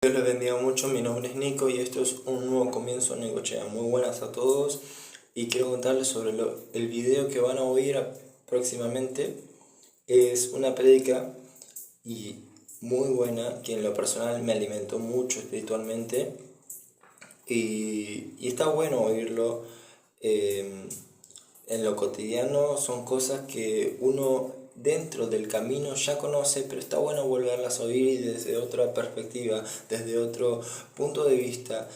Dios les bendiga mucho, mi nombre es Nico y esto es un nuevo comienzo en Negochea. Muy buenas a todos y quiero contarles sobre el video que van a oír próximamente. Es una prédica y muy buena que en lo personal me alimentó mucho espiritualmente y está bueno oírlo. En lo cotidiano son cosas que uno dentro del camino ya conoce, pero está bueno volverlas a oír desde otra perspectiva, desde otro punto de vista,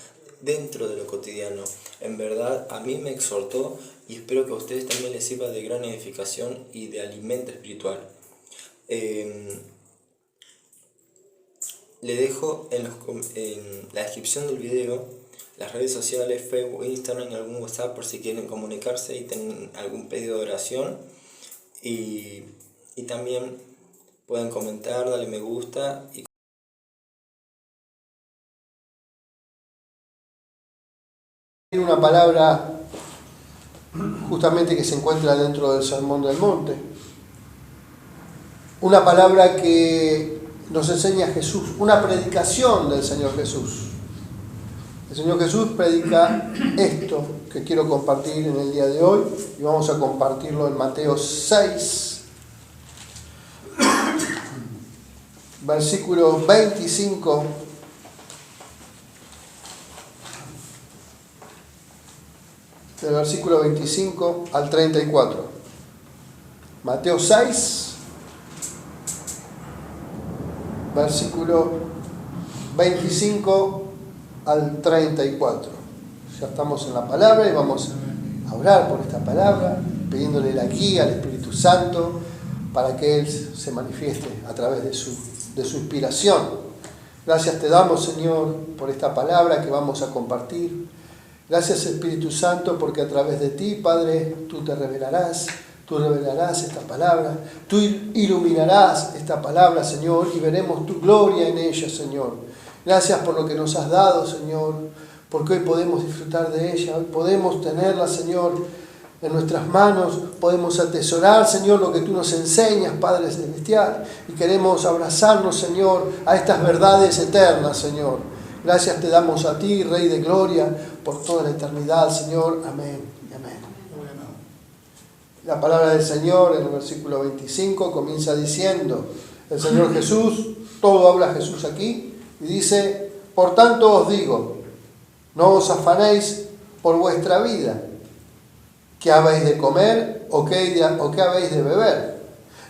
dentro de lo cotidiano. En verdad a mí me exhortó y espero que a ustedes también les sirva de gran edificación y de alimento espiritual. Le dejo en la descripción del video las redes sociales, Facebook, Instagram y algún WhatsApp por si quieren comunicarse y tienen algún pedido de oración. Y también pueden comentar, darle me gusta. Una palabra justamente que se encuentra dentro del Sermón del Monte. Una palabra que nos enseña Jesús, una predicación del Señor Jesús. El Señor Jesús predica esto que quiero compartir en el día de hoy y vamos a compartirlo en Mateo 6, versículo 25. Del versículo 25 al 34. Mateo 6, versículo 25 al 34. Ya estamos en la palabra y vamos a orar por esta palabra, pidiéndole la guía al Espíritu Santo para que Él se manifieste a través de su inspiración. Gracias te damos, Señor, por esta palabra que vamos a compartir. Gracias, Espíritu Santo, porque a través de ti, Padre, tú revelarás esta palabra, tú iluminarás esta palabra, Señor, y veremos tu gloria en ella, Señor. Gracias por lo que nos has dado, Señor, porque hoy podemos disfrutar de ella, hoy podemos tenerla, Señor, en nuestras manos, podemos atesorar, Señor, lo que tú nos enseñas, Padre Celestial, y queremos abrazarnos, Señor, a estas verdades eternas, Señor. Gracias te damos a ti, Rey de Gloria, por toda la eternidad, Señor. Amén y amén. La palabra del Señor en el versículo 25 comienza diciendo, el Señor Jesús, todo habla Jesús aquí, y dice, por tanto os digo, no os afanéis por vuestra vida, qué habéis de comer o qué habéis de beber,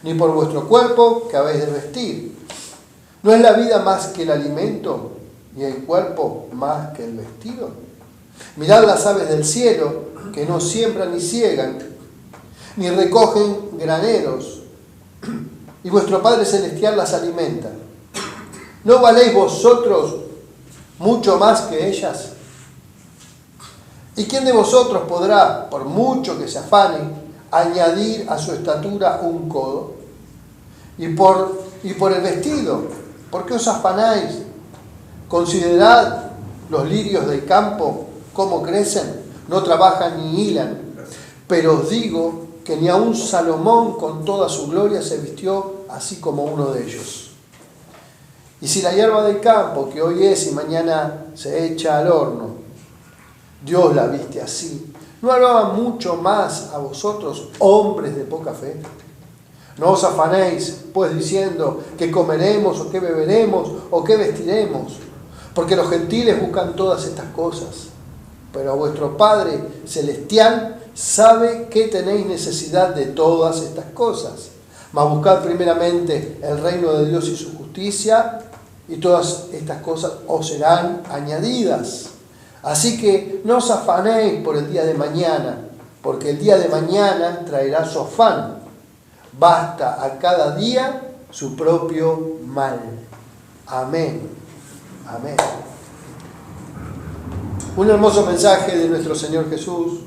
ni por vuestro cuerpo, qué habéis de vestir. ¿No es la vida más que el alimento y el cuerpo más que el vestido? Mirad las aves del cielo, que no siembran ni siegan, ni recogen graneros, y vuestro Padre Celestial las alimenta. ¿No valéis vosotros mucho más que ellas? ¿Y quién de vosotros podrá, por mucho que se afane, añadir a su estatura un codo? Y por el vestido, ¿por qué os afanáis? Considerad los lirios del campo, cómo crecen, no trabajan ni hilan. Pero os digo que ni aun Salomón con toda su gloria se vistió así como uno de ellos. Y si la hierba del campo, que hoy es y mañana se echa al horno, Dios la viste así, ¿no hará mucho más a vosotros, hombres de poca fe? No os afanéis, pues, diciendo que comeremos o que beberemos o que vestiremos, porque los gentiles buscan todas estas cosas. Pero vuestro Padre Celestial sabe que tenéis necesidad de todas estas cosas. Mas buscad primeramente el reino de Dios y su justicia, y todas estas cosas os serán añadidas. Así que no os afanéis por el día de mañana, porque el día de mañana traerá su afán. Basta a cada día su propio mal. Amén. Amén. Un hermoso mensaje de nuestro Señor Jesús,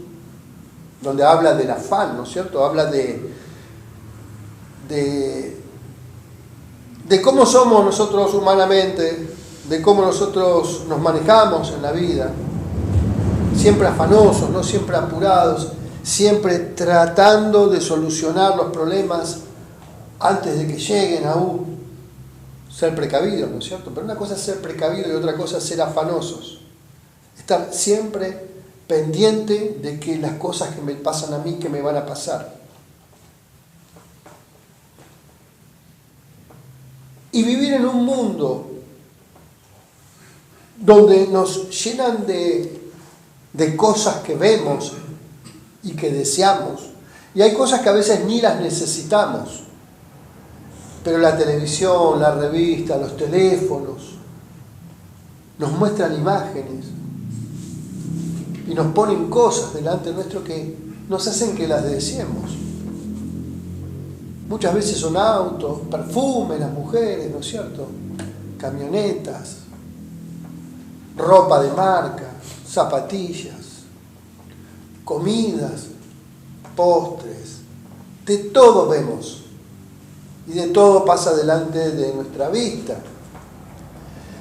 donde habla del afán, ¿no es cierto? Habla de cómo somos nosotros humanamente, de cómo nosotros nos manejamos en la vida, siempre afanosos, no siempre apurados, siempre tratando de solucionar los problemas antes de que lleguen aún, ser precavidos, ¿no es cierto? Pero una cosa es ser precavido y otra cosa es ser afanosos. Estar siempre pendiente de que las cosas que me pasan a mí, que me van a pasar. Y vivir en un mundo donde nos llenan de cosas que vemos y que deseamos. Y hay cosas que a veces ni las necesitamos. Pero la televisión, la revista, los teléfonos nos muestran imágenes y nos ponen cosas delante nuestro que nos hacen que las deseemos. Muchas veces son autos, perfumes, las mujeres, ¿no es cierto? Camionetas, ropa de marca, zapatillas, comidas, postres, de todo vemos y de todo pasa delante de nuestra vista.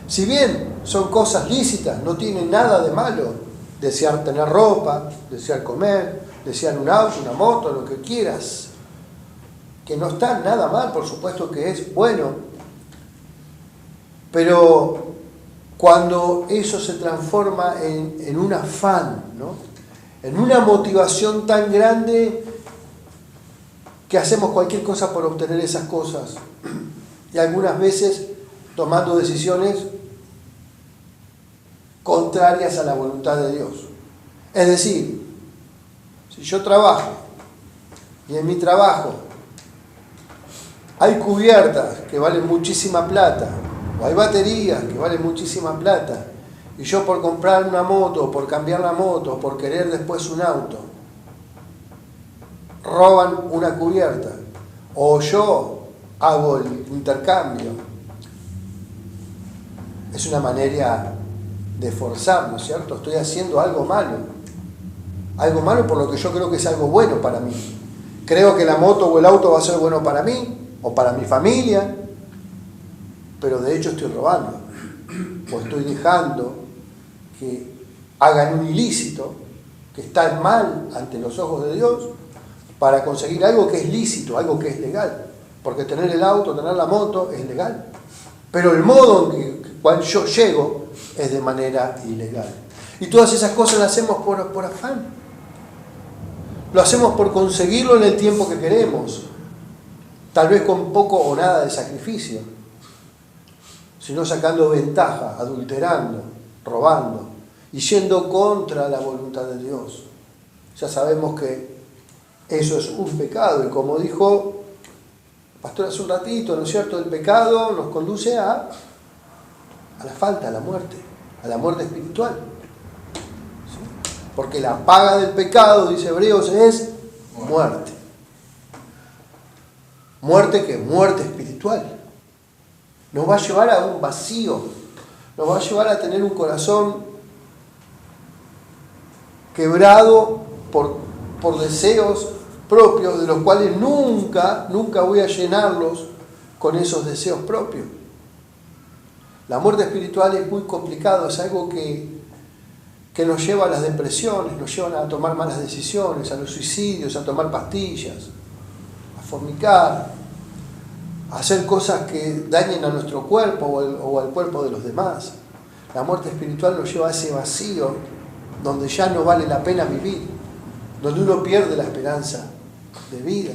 Si bien son cosas lícitas, no tienen nada de malo desear tener ropa, desear comer, desear un auto, una moto, lo que quieras, que no está nada mal, por supuesto que es bueno, pero cuando eso se transforma en un afán, ¿no? En una motivación tan grande que hacemos cualquier cosa por obtener esas cosas y algunas veces tomando decisiones contrarias a la voluntad de Dios. Es decir, si yo trabajo y en mi trabajo hay cubiertas que valen muchísima plata, o hay baterías que valen muchísima plata, y yo por comprar una moto, o por cambiar la moto, o por querer después un auto, roban una cubierta, o yo hago el intercambio, es una manera de forzar, ¿no es cierto? Estoy haciendo algo malo por lo que yo creo que es algo bueno para mí. Creo que la moto o el auto va a ser bueno para mí, o para mi familia, pero de hecho estoy robando, o estoy dejando que hagan un ilícito, que está mal ante los ojos de Dios, para conseguir algo que es lícito, algo que es legal. Porque tener el auto, tener la moto es legal, pero el modo en el cual yo llego es de manera ilegal. Y todas esas cosas las hacemos por afán. Lo hacemos por conseguirlo en el tiempo que queremos, tal vez con poco o nada de sacrificio, sino sacando ventaja, adulterando, robando y yendo contra la voluntad de Dios. Ya sabemos que eso es un pecado y como dijo el pastor hace un ratito, ¿no es cierto? El pecado nos conduce a la falta, a la muerte espiritual. ¿Sí? Porque la paga del pecado, dice Hebreos, es muerte. Muerte espiritual. Nos va a llevar a un vacío, nos va a llevar a tener un corazón quebrado por deseos propios, de los cuales nunca voy a llenarlos con esos deseos propios. La muerte espiritual es muy complicado, es algo que nos lleva a las depresiones, nos llevan a tomar malas decisiones, a los suicidios, a tomar pastillas, a fornicar, a hacer cosas que dañen a nuestro cuerpo o al cuerpo de los demás. La muerte espiritual nos lleva a ese vacío donde ya no vale la pena vivir, donde uno pierde la esperanza de vida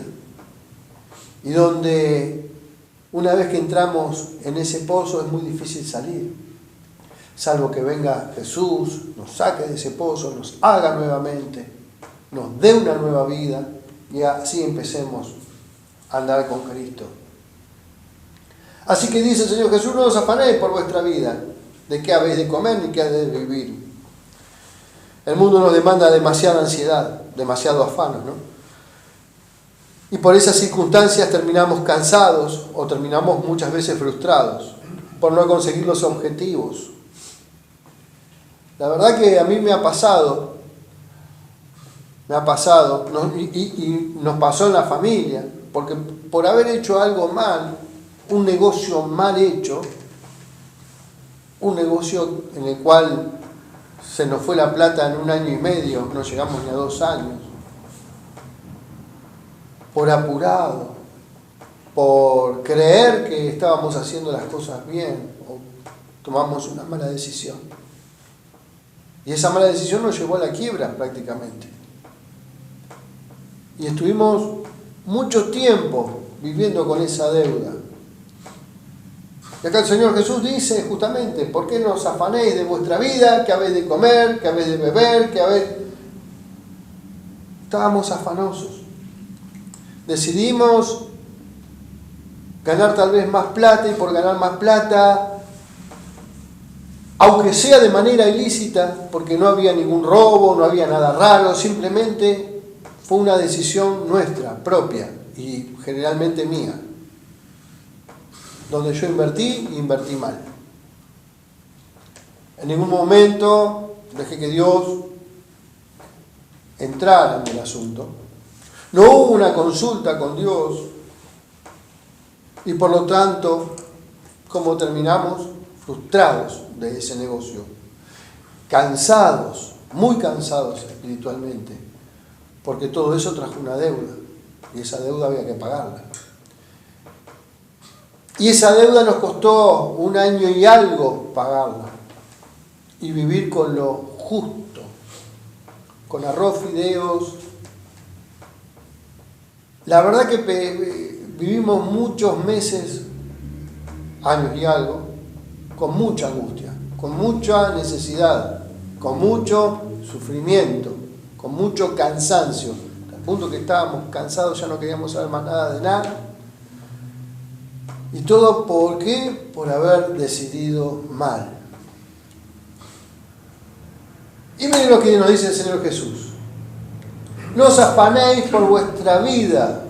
y donde una vez que entramos en ese pozo es muy difícil salir, salvo que venga Jesús, nos saque de ese pozo, nos haga nuevamente, nos dé una nueva vida y así empecemos a andar con Cristo. Así que dice el Señor Jesús, no os afanéis por vuestra vida, de qué habéis de comer ni qué habéis de vivir. El mundo nos demanda demasiada ansiedad, demasiado afán, ¿no? Y por esas circunstancias terminamos cansados o terminamos muchas veces frustrados por no conseguir los objetivos. La verdad que a mí me ha pasado y nos pasó en la familia, porque por haber hecho algo mal, un negocio mal hecho, un negocio en el cual se nos fue la plata en 1 año y medio, no llegamos ni a 2 años, por apurado, por creer que estábamos haciendo las cosas bien o tomamos una mala decisión. Y esa mala decisión nos llevó a la quiebra prácticamente. Y estuvimos mucho tiempo viviendo con esa deuda. Y acá el Señor Jesús dice justamente: ¿por qué no os afanéis de vuestra vida? ¿Qué habéis de comer? ¿Qué habéis de beber? Estábamos afanosos. Decidimos ganar tal vez más plata, y por ganar más plata, aunque sea de manera ilícita, porque no había ningún robo, no había nada raro, simplemente fue una decisión nuestra, propia y generalmente mía, donde yo invertí mal. En ningún momento dejé que Dios entrara en el asunto. No hubo una consulta con Dios y por lo tanto, ¿cómo terminamos? Frustrados de ese negocio, cansados, muy cansados espiritualmente, porque todo eso trajo una deuda y esa deuda había que pagarla. Y esa deuda nos costó 1 año y algo pagarla y vivir con lo justo, con arroz, fideos. La verdad que vivimos muchos meses, años y algo, con mucha angustia, con mucha necesidad, con mucho sufrimiento, con mucho cansancio, al punto que estábamos cansados, ya no queríamos saber más nada de nada. Y todo ¿por qué? Por haber decidido mal. Y miren lo que nos dice el Señor Jesús: no os afanéis por vuestra vida.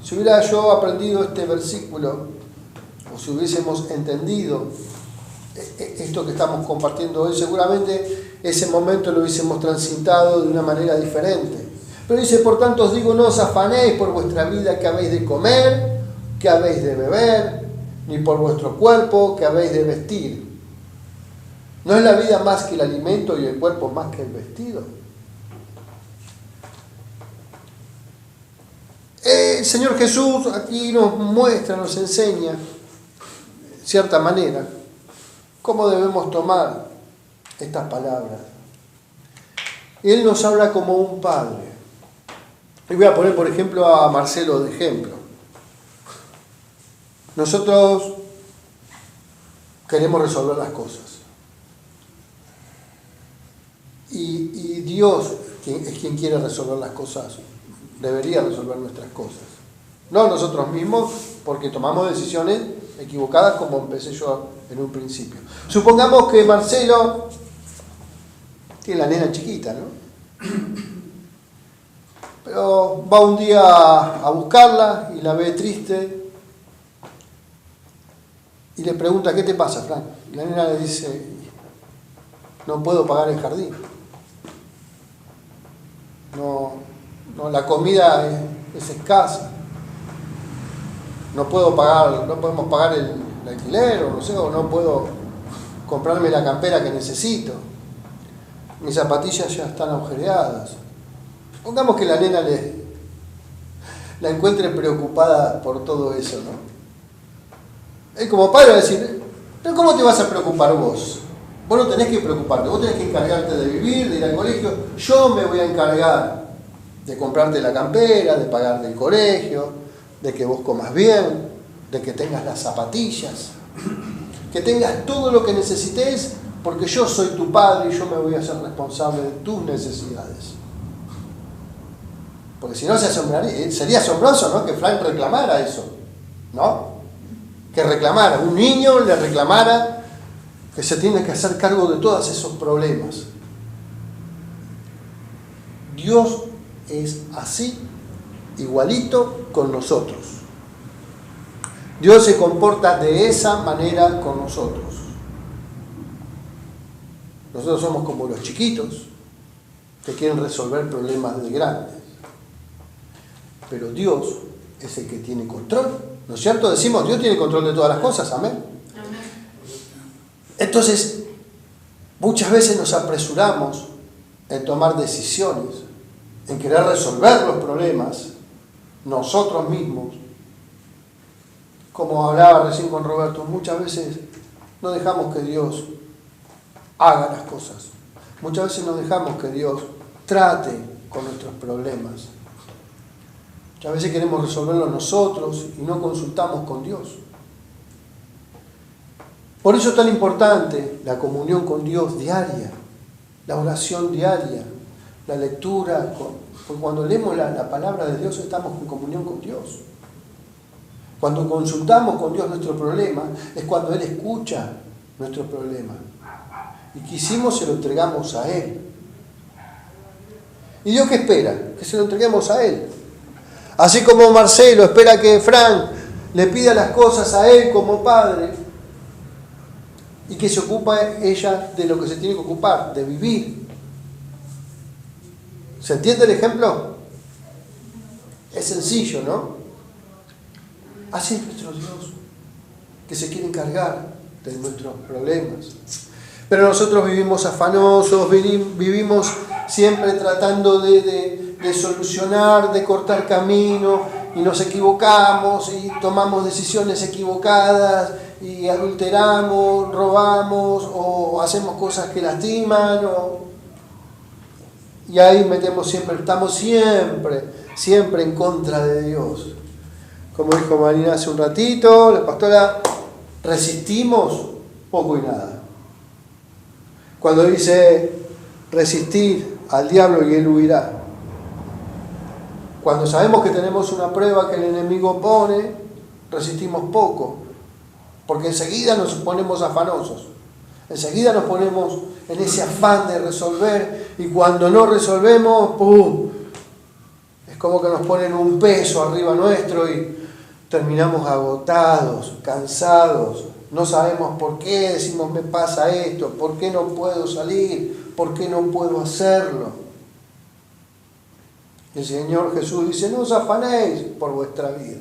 Si hubiera yo aprendido este versículo, o si hubiésemos entendido esto que estamos compartiendo hoy, seguramente ese momento lo hubiésemos transitado de una manera diferente. Pero dice: por tanto os digo, no os afanéis por vuestra vida, que habéis de comer, que habéis de beber, ni por vuestro cuerpo, que habéis de vestir. ¿No es la vida más que el alimento y el cuerpo más que el vestido? El Señor Jesús aquí nos muestra, nos enseña, de cierta manera, cómo debemos tomar estas palabras. Él nos habla como un padre. Y voy a poner, por ejemplo, a Marcelo de ejemplo. Nosotros queremos resolver las cosas. Y Dios es quien quiere resolver las cosas, debería resolver nuestras cosas. No nosotros mismos, porque tomamos decisiones equivocadas, como empecé yo en un principio. Supongamos que Marcelo tiene la nena chiquita, ¿no? Pero va un día a buscarla y la ve triste y le pregunta: ¿qué te pasa, Frank? Y la nena le dice: no puedo pagar el jardín. No, la comida es escasa. No podemos pagar el alquiler, o no sé, o no puedo comprarme la campera que necesito. Mis zapatillas ya están agujereadas. Supongamos que la nena la encuentre preocupada por todo eso, ¿no? Él como padre va a decir: ¿pero cómo te vas a preocupar vos? Vos no tenés que preocuparte, vos tenés que encargarte de vivir, de ir al colegio. Yo me voy a encargar de comprarte la campera, de pagarte el colegio, de que vos comas bien, de que tengas las zapatillas, que tengas todo lo que necesites, porque yo soy tu padre y yo me voy a hacer responsable de tus necesidades. Porque si no sería asombroso, ¿no?, que Frank reclamara eso, ¿no? Que reclamara, un niño le reclamara que se tiene que hacer cargo de todos esos problemas. Dios es así, igualito con nosotros. Dios se comporta de esa manera con nosotros. Nosotros somos como los chiquitos que quieren resolver problemas de grandes. Pero Dios es el que tiene control, ¿no es cierto? Decimos: Dios tiene control de todas las cosas, amén. Entonces, muchas veces nos apresuramos en tomar decisiones, en querer resolver los problemas nosotros mismos, como hablaba recién con Roberto, muchas veces no dejamos que Dios haga las cosas. Muchas veces no dejamos que Dios trate con nuestros problemas. Muchas veces queremos resolverlo nosotros y no consultamos con Dios. Por eso es tan importante la comunión con Dios diaria, la oración diaria, la lectura. Porque cuando leemos la palabra de Dios estamos en comunión con Dios. Cuando consultamos con Dios nuestro problema es cuando Él escucha nuestro problema. Y que hicimos se lo entregamos a Él. ¿Y Dios qué espera? Que se lo entreguemos a Él. Así como Marcelo espera que Frank le pida las cosas a Él como padre y que se ocupe ella de lo que se tiene que ocupar, de vivir. ¿Se entiende el ejemplo? Es sencillo, ¿no? Así es nuestro Dios, que se quiere encargar de nuestros problemas. Pero nosotros vivimos afanosos, vivimos siempre tratando de solucionar, de cortar camino, y nos equivocamos y tomamos decisiones equivocadas y adulteramos, robamos o hacemos cosas que lastiman. Y ahí estamos siempre en contra de Dios. Como dijo Marina hace un ratito, la pastora, resistimos poco y nada. Cuando dice resistir al diablo y él huirá. Cuando sabemos que tenemos una prueba que el enemigo pone, resistimos poco. Porque enseguida nos ponemos afanosos. Enseguida nos ponemos en ese afán de resolver. Y cuando no resolvemos, ¡pum!, es como que nos ponen un peso arriba nuestro y terminamos agotados, cansados. No sabemos por qué, decimos me pasa esto, por qué no puedo salir, por qué no puedo hacerlo. El Señor Jesús dice, no os afanéis por vuestra vida.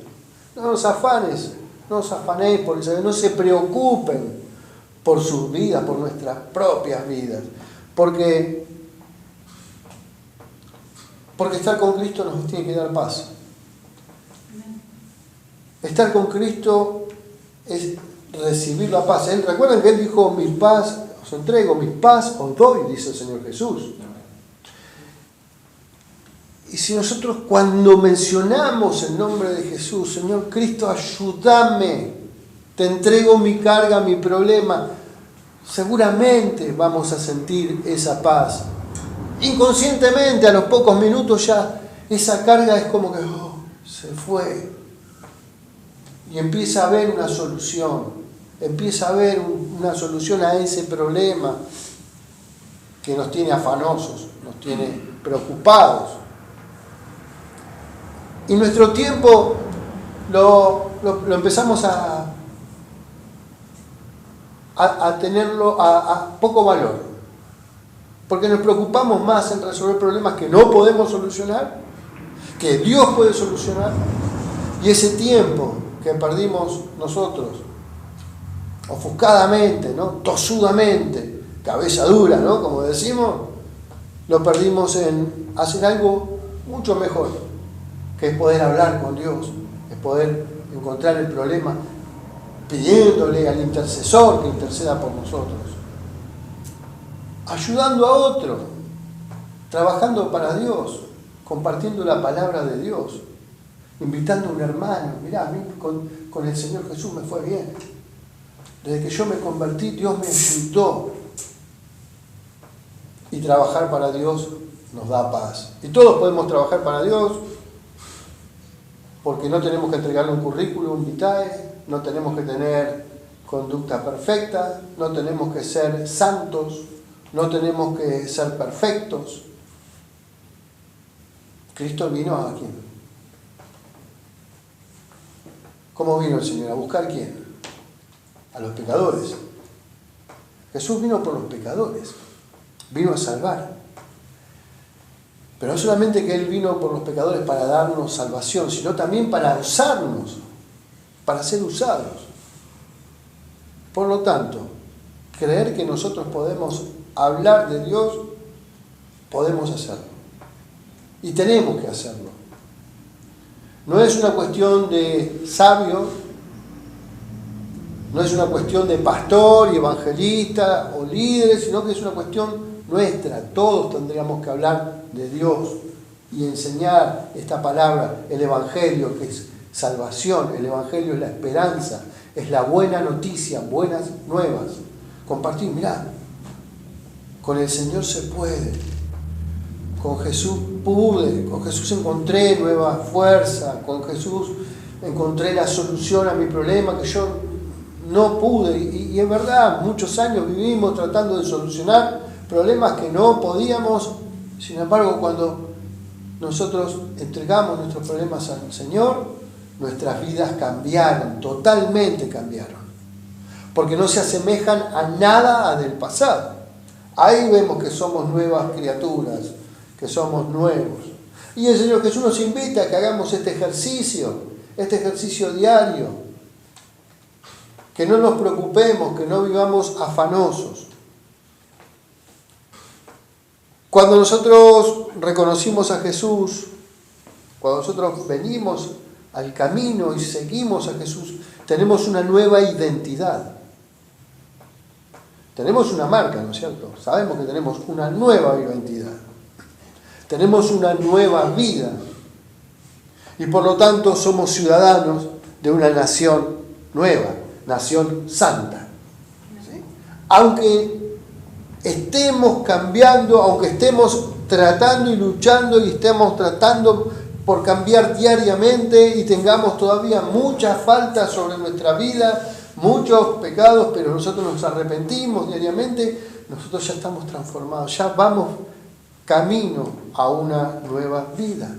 No os afanéis por esa vida, no se preocupen por sus vidas, por nuestras propias vidas. Porque estar con Cristo nos tiene que dar paz. Estar con Cristo es recibir la paz. Recuerden que Él dijo, mi paz os entrego, mi paz os doy, dice el Señor Jesús. Y si nosotros cuando mencionamos el nombre de Jesús, Señor Cristo, ayúdame, te entrego mi carga, mi problema, seguramente vamos a sentir esa paz. Inconscientemente, a los pocos minutos ya esa carga es como que se fue. Y empieza a haber una solución. Empieza a haber una solución a ese problema que nos tiene afanosos, nos tiene preocupados. Y nuestro tiempo lo empezamos a tenerlo a poco valor. Porque nos preocupamos más en resolver problemas que no podemos solucionar, que Dios puede solucionar. Y ese tiempo que perdimos nosotros, ofuscadamente, ¿no?, tosudamente, cabeza dura, ¿no?, como decimos, lo perdimos en hacer algo mucho mejor, que es poder hablar con Dios, es poder encontrar el problema pidiéndole al intercesor que interceda por nosotros, ayudando a otro, trabajando para Dios, compartiendo la palabra de Dios, invitando a un hermano. Mirá, a mí con el Señor Jesús me fue bien. Desde que yo me convertí, Dios me ayudó. Y trabajar para Dios nos da paz. Y todos podemos trabajar para Dios, porque no tenemos que entregarle un currículum vitae, no tenemos que tener conducta perfecta, no tenemos que ser santos, no tenemos que ser perfectos. Cristo vino a quién. ¿Cómo vino el Señor? ¿A buscar quién? A los pecadores. Jesús vino por los pecadores. Vino a salvar. Pero no solamente que Él vino por los pecadores para darnos salvación, sino también para usarnos, para ser usados. Por lo tanto, creer que nosotros podemos hablar de Dios, podemos hacerlo. Y tenemos que hacerlo. No es una cuestión de sabio No es una cuestión de pastor y evangelista o líderes, sino que es una cuestión nuestra. Todos tendríamos que hablar de Dios y enseñar esta palabra, el Evangelio, que es salvación. El Evangelio es la esperanza, es la buena noticia, buenas nuevas. Compartir, mirá, con el Señor se puede. Con Jesús pude, con Jesús encontré nueva fuerza, con Jesús encontré la solución a mi problema que yo no pude. Y es verdad, muchos años vivimos tratando de solucionar problemas que no podíamos. Sin embargo, cuando nosotros entregamos nuestros problemas al Señor, nuestras vidas cambiaron, totalmente cambiaron. Porque no se asemejan a nada del pasado. Ahí vemos que somos nuevas criaturas, que somos nuevos. Y el Señor Jesús nos invita a que hagamos este ejercicio diario. Que no nos preocupemos, que no vivamos afanosos. Cuando nosotros reconocimos a Jesús, cuando nosotros venimos al camino y seguimos a Jesús, tenemos una nueva identidad. Tenemos una marca, ¿no es cierto? Sabemos que tenemos una nueva identidad. Tenemos una nueva vida. Y por lo tanto somos ciudadanos de una nación nueva, nación santa. ¿Sí? Aunque estemos cambiando, aunque estemos tratando y luchando y estemos tratando por cambiar diariamente y tengamos todavía muchas faltas sobre nuestra vida, muchos pecados, pero nosotros nos arrepentimos diariamente, nosotros ya estamos transformados, ya vamos camino a una nueva vida.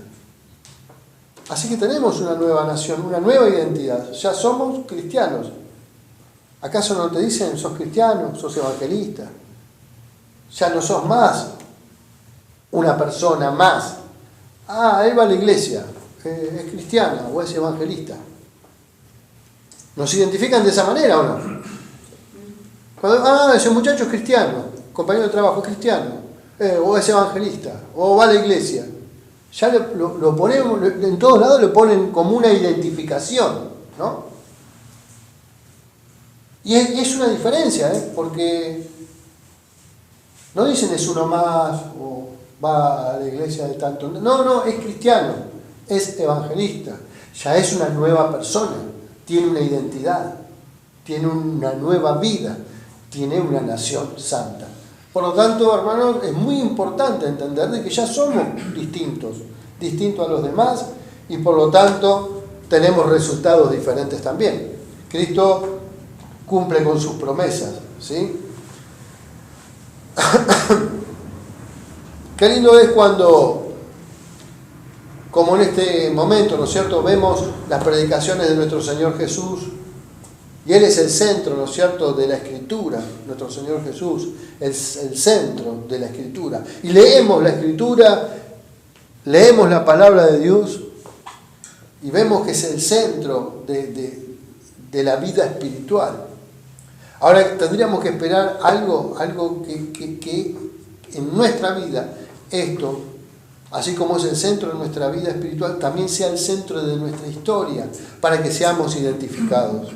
Así que tenemos una nueva nación, una nueva identidad, ya somos cristianos. ¿Acaso no te dicen sos cristiano, sos evangelista? Ya no sos más una persona más. Ah, él va a la iglesia, es cristiana o es evangelista. ¿Nos identifican de esa manera o no? Cuando, ese muchacho es cristiano, compañero de trabajo es cristiano, o es evangelista, o va a la iglesia. Ya lo ponemos, en todos lados lo ponen como una identificación, ¿no? Y es una diferencia, porque no dicen es uno más, o va a la iglesia de tanto. No, es cristiano, es evangelista, ya es una nueva persona, tiene una identidad, tiene una nueva vida, tiene una nación santa. Por lo tanto, hermanos, es muy importante entender de que ya somos distintos a los demás, y por lo tanto tenemos resultados diferentes también. Cristo cumple con sus promesas, ¿sí? Qué lindo es cuando, como en este momento, ¿no es cierto?, vemos las predicaciones de nuestro Señor Jesús, y Él es el centro, ¿no es cierto?, de la Escritura. Nuestro Señor Jesús es el centro de la Escritura. Y leemos la Escritura, leemos la palabra de Dios, y vemos que es el centro de la vida espiritual. Ahora tendríamos que esperar algo que en nuestra vida, esto, así como es el centro de nuestra vida espiritual, también sea el centro de nuestra historia, para que seamos identificados.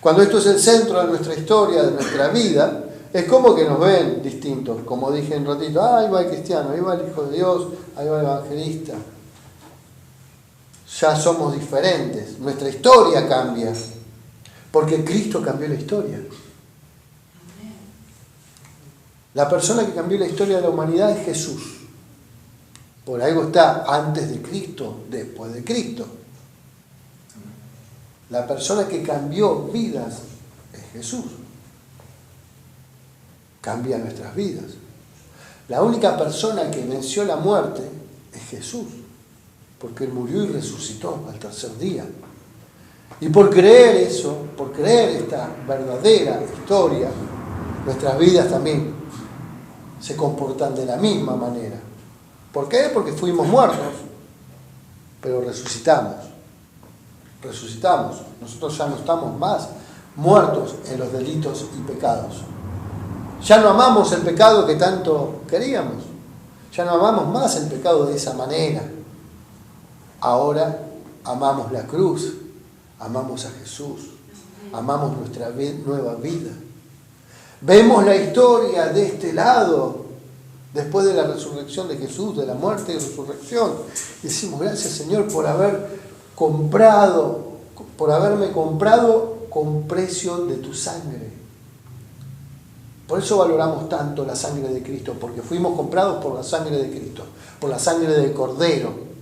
Cuando esto es el centro de nuestra historia, de nuestra vida, es como que nos ven distintos. Como dije un ratito, ahí va el cristiano, ahí va el Hijo de Dios, ahí va el evangelista. Ya somos diferentes, nuestra historia cambia, porque Cristo cambió la historia. La persona que cambió la historia de la humanidad es Jesús. Por algo está antes de Cristo, después de Cristo. La persona que cambió vidas es Jesús. Cambia nuestras vidas. La única persona que venció la muerte es Jesús, porque Él murió y resucitó al tercer día. Y por creer eso, por creer esta verdadera historia, nuestras vidas también se comportan de la misma manera. ¿Por qué? Porque fuimos muertos, pero resucitamos. Nosotros ya no estamos más muertos en los delitos y pecados. Ya no amamos el pecado que tanto queríamos. Ya no amamos más el pecado de esa manera. Ahora amamos la cruz, amamos a Jesús. amamos nuestra nueva vida. Vemos la historia de este lado, después de la resurrección de Jesús, de la muerte y resurrección. Y decimos, gracias Señor por haberme comprado con precio de tu sangre. Por eso valoramos tanto la sangre de Cristo, porque fuimos comprados por la sangre de Cristo, por la sangre del Cordero.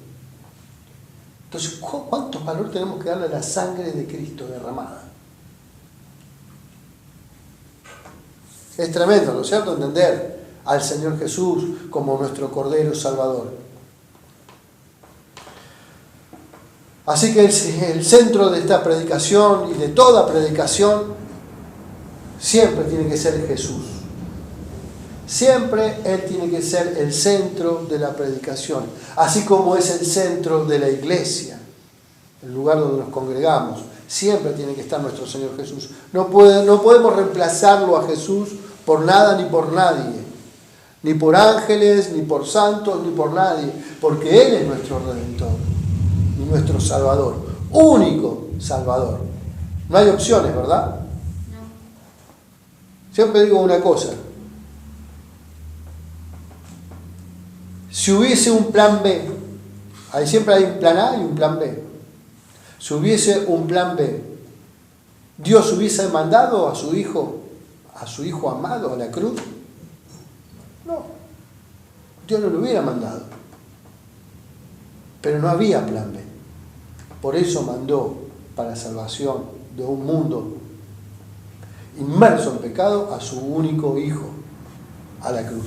Entonces, ¿cuánto valor tenemos que darle a la sangre de Cristo derramada? Es tremendo, ¿no es cierto?, entender al Señor Jesús como nuestro Cordero Salvador. Así que el centro de esta predicación y de toda predicación siempre tiene que ser Jesús. Siempre Él tiene que ser el centro de la predicación, así como es el centro de la iglesia, el lugar donde nos congregamos. Siempre tiene que estar nuestro Señor Jesús. No podemos reemplazarlo a Jesús por nada ni por nadie, ni por ángeles, ni por santos, ni por nadie, porque Él es nuestro Redentor y nuestro Salvador, único Salvador. No hay opciones, ¿verdad? Siempre digo una cosa: si hubiese un plan B, siempre hay un plan A y un plan B. Si hubiese un plan B, ¿Dios hubiese mandado a su hijo amado a la cruz? No, Dios no lo hubiera mandado. Pero no había plan B. Por eso mandó para salvación de un mundo inmerso en pecado a su único hijo a la cruz.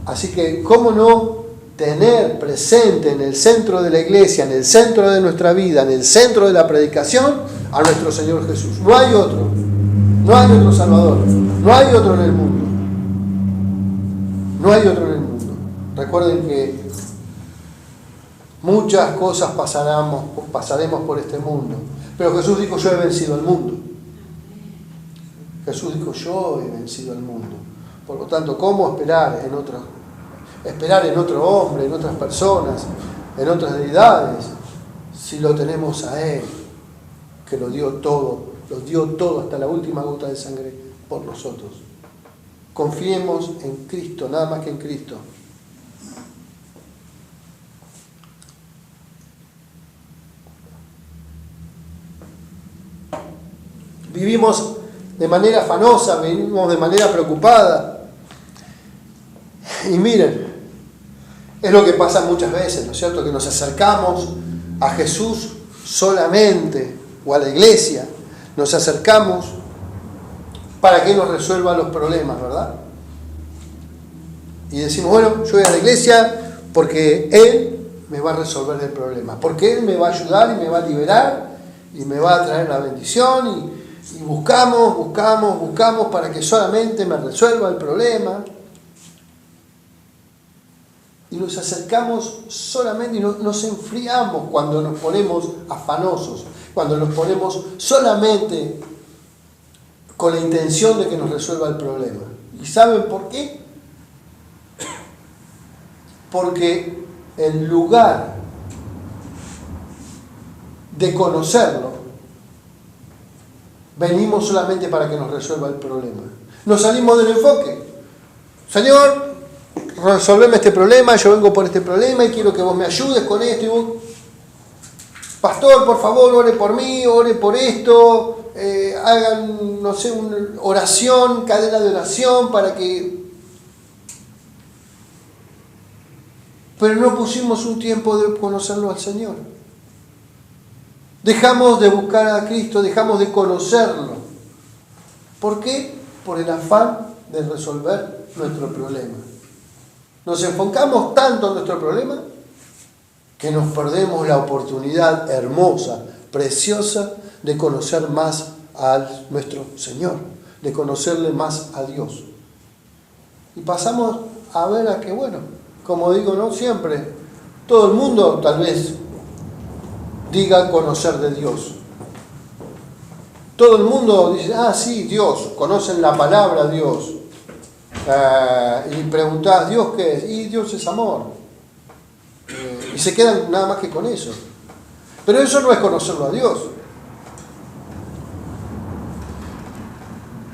Así que, ¿cómo no tener presente en el centro de la iglesia, en el centro de nuestra vida, en el centro de la predicación, a nuestro Señor Jesús? No hay otro. No hay otro Salvador. No hay otro en el mundo. No hay otro en el mundo. Recuerden que muchas cosas pasaremos por este mundo. Pero Jesús dijo, yo he vencido al mundo. Jesús dijo, yo he vencido al mundo. Por lo tanto, ¿cómo esperar en otro hombre, en otras personas, en otras deidades, si lo tenemos a Él, que lo dio todo hasta la última gota de sangre por nosotros? Confiemos en Cristo, nada más que en Cristo. Vivimos de manera afanosa, vivimos de manera preocupada. Y miren, es lo que pasa muchas veces, ¿no es cierto? Que nos acercamos a Jesús solamente, o a la iglesia, nos acercamos para que nos resuelva los problemas, ¿verdad? Y decimos, bueno, yo voy a la iglesia porque Él me va a resolver el problema, porque Él me va a ayudar y me va a liberar y me va a traer la bendición, y buscamos para que solamente me resuelva el problema. Y nos acercamos solamente y nos enfriamos cuando nos ponemos afanosos, cuando nos ponemos solamente con la intención de que nos resuelva el problema. ¿Y saben por qué? Porque en lugar de conocerlo, venimos solamente para que nos resuelva el problema. Nos salimos del enfoque. Señor, resolveme este problema, yo vengo por este problema y quiero que vos me ayudes con esto. Y vos, pastor, por favor, ore por mí, ore por esto, hagan, no sé, una oración, cadena de oración para que... Pero no pusimos un tiempo de conocerlo al Señor. Dejamos de buscar a Cristo, dejamos de conocerlo. ¿Por qué? Por el afán de resolver nuestro problema. Nos enfocamos tanto en nuestro problema que nos perdemos la oportunidad hermosa, preciosa, de conocer más a nuestro Señor, de conocerle más a Dios. Y pasamos a ver a que, bueno, como digo, no siempre, todo el mundo tal vez diga conocer de Dios. Todo el mundo dice, sí, Dios, conocen la palabra Dios. Y preguntás, ¿Dios qué es? Y Dios es amor. Y se quedan nada más que con eso. Pero eso no es conocerlo a Dios.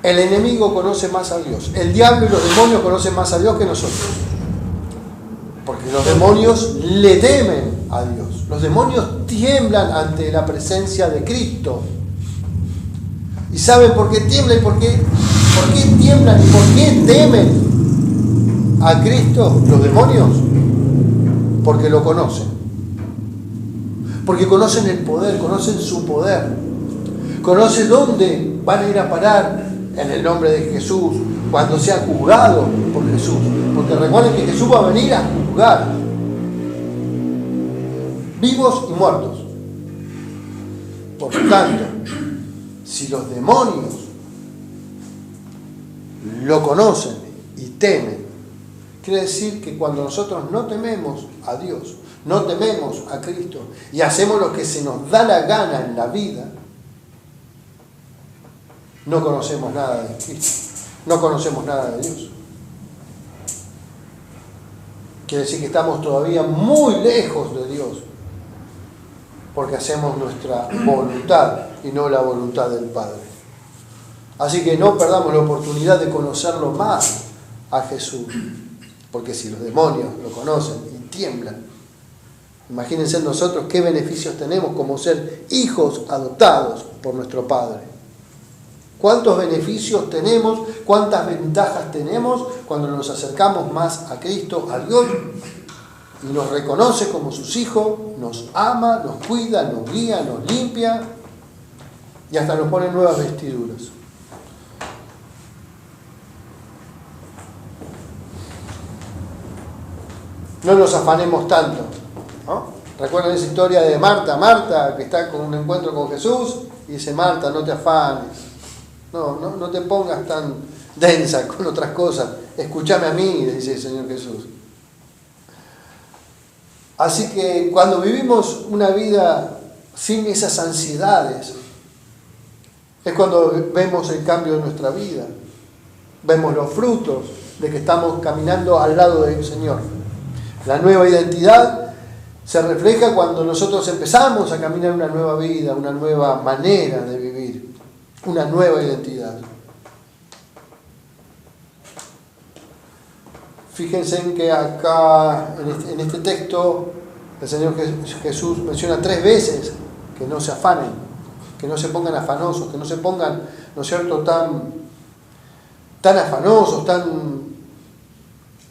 El enemigo conoce más a Dios. El diablo y los demonios conocen más a Dios que nosotros. Porque los demonios le temen a Dios. Los demonios tiemblan ante la presencia de Cristo. ¿Y saben por qué tiemblan? ¿Por qué tiemblan y por qué temen a Cristo los demonios? Porque lo conocen. Porque conocen el poder, conocen su poder. Conocen dónde van a ir a parar en el nombre de Jesús cuando sea juzgado por Jesús. Porque recuerden que Jesús va a venir a juzgar vivos y muertos. Por tanto, si los demonios lo conocen y temen, quiere decir que cuando nosotros no tememos a Dios, no tememos a Cristo y hacemos lo que se nos da la gana en la vida, no conocemos nada de Cristo, no conocemos nada de Dios. Quiere decir que estamos todavía muy lejos de Dios, porque hacemos nuestra voluntad y no la voluntad del Padre. Así que no perdamos la oportunidad de conocerlo más a Jesús, porque si los demonios lo conocen y tiemblan, imagínense nosotros qué beneficios tenemos como ser hijos adoptados por nuestro Padre. ¿Cuántos beneficios tenemos? ¿Cuántas ventajas tenemos cuando nos acercamos más a Cristo, a Dios? Y nos reconoce como sus hijos, nos ama, nos cuida, nos guía, nos limpia y hasta nos pone nuevas vestiduras. No nos afanemos tanto, ¿no? ¿Recuerdan esa historia de Marta, que está con un encuentro con Jesús y dice: Marta, no te afanes, no te pongas tan densa con otras cosas, escúchame a mí, dice el Señor Jesús. Así que cuando vivimos una vida sin esas ansiedades, es cuando vemos el cambio de nuestra vida, vemos los frutos de que estamos caminando al lado del Señor. La nueva identidad se refleja cuando nosotros empezamos a caminar una nueva vida, una nueva manera de vivir, una nueva identidad. Fíjense en que acá, en este texto, el Señor Jesús menciona 3 veces que no se afanen, que no se pongan afanosos, que no se pongan, ¿no es cierto?, tan afanosos,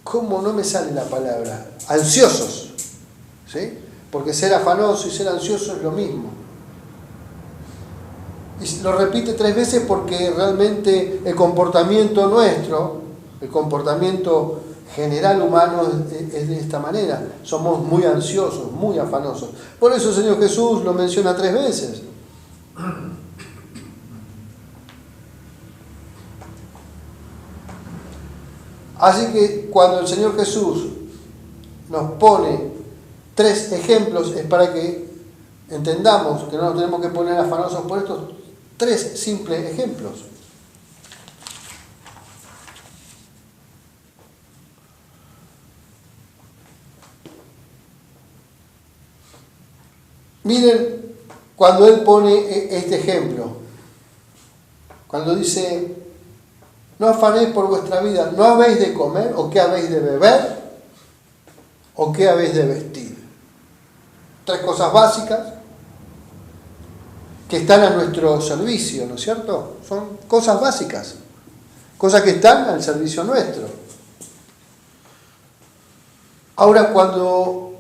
¿cómo no me sale la palabra? Ansiosos, ¿sí? Porque ser afanoso y ser ansioso es lo mismo. Y lo repite 3 veces porque realmente el comportamiento nuestro, el comportamiento general humano es de esta manera. Somos muy ansiosos, muy afanosos. Por eso el Señor Jesús lo menciona 3 veces. Así que cuando el Señor Jesús nos pone 3 ejemplos es para que entendamos que no nos tenemos que poner afanosos por estos 3 simples ejemplos. Miren cuando Él pone este ejemplo, cuando dice: no afanéis por vuestra vida, ¿no habéis de comer? ¿O qué habéis de beber? ¿O qué habéis de vestir? 3 cosas básicas que están a nuestro servicio, ¿no es cierto? Son cosas básicas, cosas que están al servicio nuestro. Ahora, cuando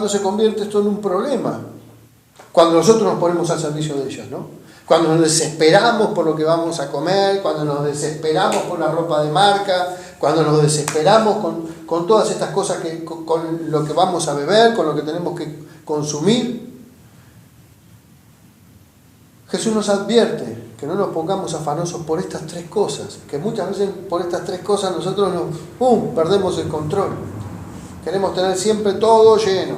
se convierte esto en un problema, cuando nosotros nos ponemos al servicio de ellos, ¿no? Cuando nos desesperamos por lo que vamos a comer, cuando nos desesperamos por la ropa de marca, cuando nos desesperamos con todas estas cosas, con lo que vamos a beber, con lo que tenemos que consumir. Jesús nos advierte que no nos pongamos afanosos por estas 3 cosas, que muchas veces por estas 3 cosas nosotros perdemos el control. Queremos tener siempre todo lleno,